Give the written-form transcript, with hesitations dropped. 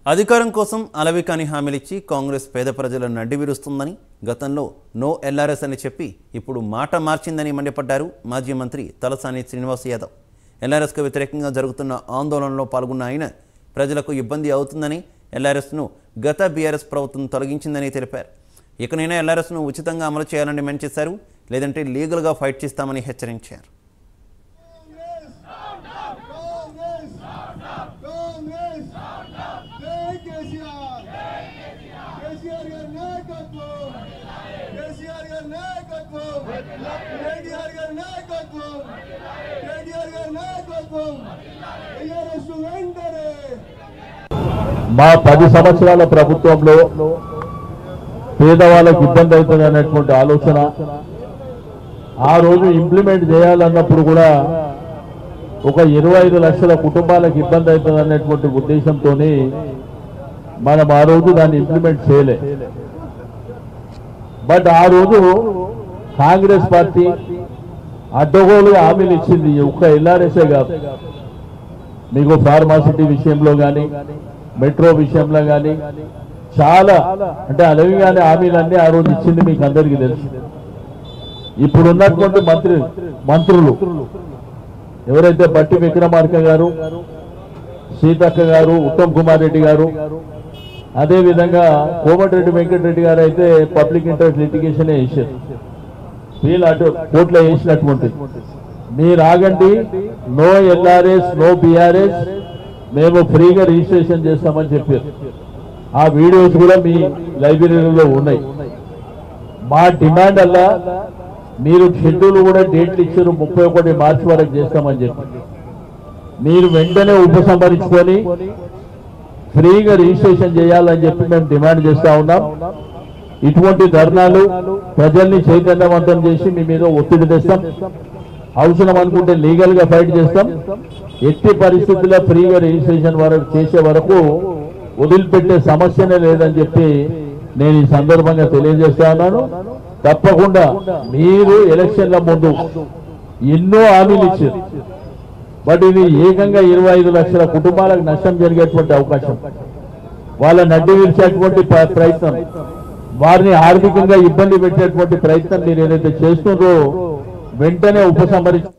అధికారం కోసం అలవికాని హామీలిచ్చి కాంగ్రెస్ పేద ప్రజలను నడ్డివిరుస్తుందని గతంలో నో ఎల్ఆర్ఎస్ అని చెప్పి ఇప్పుడు మాట మార్చిందని మండిపడ్డారు మాజీ మంత్రి తలసాని శ్రీనివాస్ యాదవ్. ఎల్ఆర్ఎస్కు వ్యతిరేకంగా జరుగుతున్న ఆందోళనలో పాల్గొన్న ఆయన ప్రజలకు ఇబ్బంది అవుతుందని ఎల్ఆర్ఎస్ను గత బీఆర్ఎస్ ప్రభుత్వం తొలగించిందని తెలిపారు. ఇకనైనా ఎల్ఆర్ఎస్ను ఉచితంగా అమలు చేయాలని డిమాండ్ చేశారు. లేదంటే లీగల్గా ఫైట్ చేస్తామని హెచ్చరించారు. మా 10 సంవత్సరాల ప్రభుత్వంలో పేదవాళ్ళకి ఇబ్బంది అవుతుంది అనేటువంటి ఆలోచన ఆ రోజు ఇంప్లిమెంట్ చేయాలన్నప్పుడు కూడా ఒక 25 లక్షల కుటుంబాలకు ఇబ్బంది అవుతుంది అనేటువంటి ఉద్దేశంతో మనం ఆ రోజు దాన్ని ఇంప్లిమెంట్ చేయలే. బట్ ఆ రోజు కాంగ్రెస్ పార్టీ అడ్డగోలుగా హామీలు ఇచ్చింది. ఒక్క ఎల్ఆర్ఎస్ఏ కాదు, మీకు ఫార్మాసిటీ విషయంలో కానీ మెట్రో విషయంలో కానీ చాలా అంటే అలవిగానే హామీలన్నీ ఆ రోజు ఇచ్చింది మీకు అందరికీ తెలుసు. ఇప్పుడు ఉన్నటువంటి మంత్రులు ఎవరైతే బట్టి విక్రమార్క గారు, సీతక్క గారు, ఉత్తమ్ కుమార్ రెడ్డి గారు, అదేవిధంగా కోమటిరెడ్డి వెంకటరెడ్డి గారు అయితే పబ్లిక్ ఇంట్రెస్ట్ లిటిగేషన్ వేసారు. వీళ్ళు అటు కోర్టులో వేసినటువంటి మీరు ఆగండి, నో ఎల్ఆర్ఎస్ నో బీఆర్ఎస్, మేము ఫ్రీగా రిజిస్ట్రేషన్ చేస్తామని చెప్పారు. ఆ వీడియోస్ కూడా మీ లైబ్రరీలో ఉన్నాయి. మా డిమాండ్ అలా మీరు షెడ్యూల్ కూడా డేట్లు ఇచ్చారు, 31 మార్చి వరకు చేస్తామని చెప్పి మీరు వెంటనే ఉపసంహరించుకొని ఫ్రీగా రిజిస్ట్రేషన్ చేయాలని చెప్పి మేము డిమాండ్ చేస్తా ఉన్నాం. ఇటువంటి ధర్నాలు ప్రజల్ని చైతన్యవంతం చేసి మీ మీద ఒత్తిడి తెస్తాం. అవసరం అనుకుంటే లీగల్ గా ఫైట్ చేస్తాం. ఎట్టి పరిస్థితుల్లో ఫ్రీగా రిజిస్ట్రేషన్ వరకు చేసే వరకు వదిలిపెట్టే సమస్యనే లేదని చెప్పి నేను ఈ సందర్భంగా తెలియజేస్తా ఉన్నాను. తప్పకుండా మీరు ఎలక్షన్ల ముందు ఎన్నో హామీలు ఇచ్చారు. బట్ ఇది ఏకంగా 25 లక్షల కుటుంబాలకు నష్టం జరిగేటువంటి అవకాశం, వాళ్ళ నడ్డి విరిచేటువంటి ప్రయత్నం, వారిని ఆర్థికంగా ఇబ్బంది పెట్టేటువంటి ప్రయత్నం మీరు ఏదైతే చేస్తున్నారో వెంటనే ఉపసంహరించి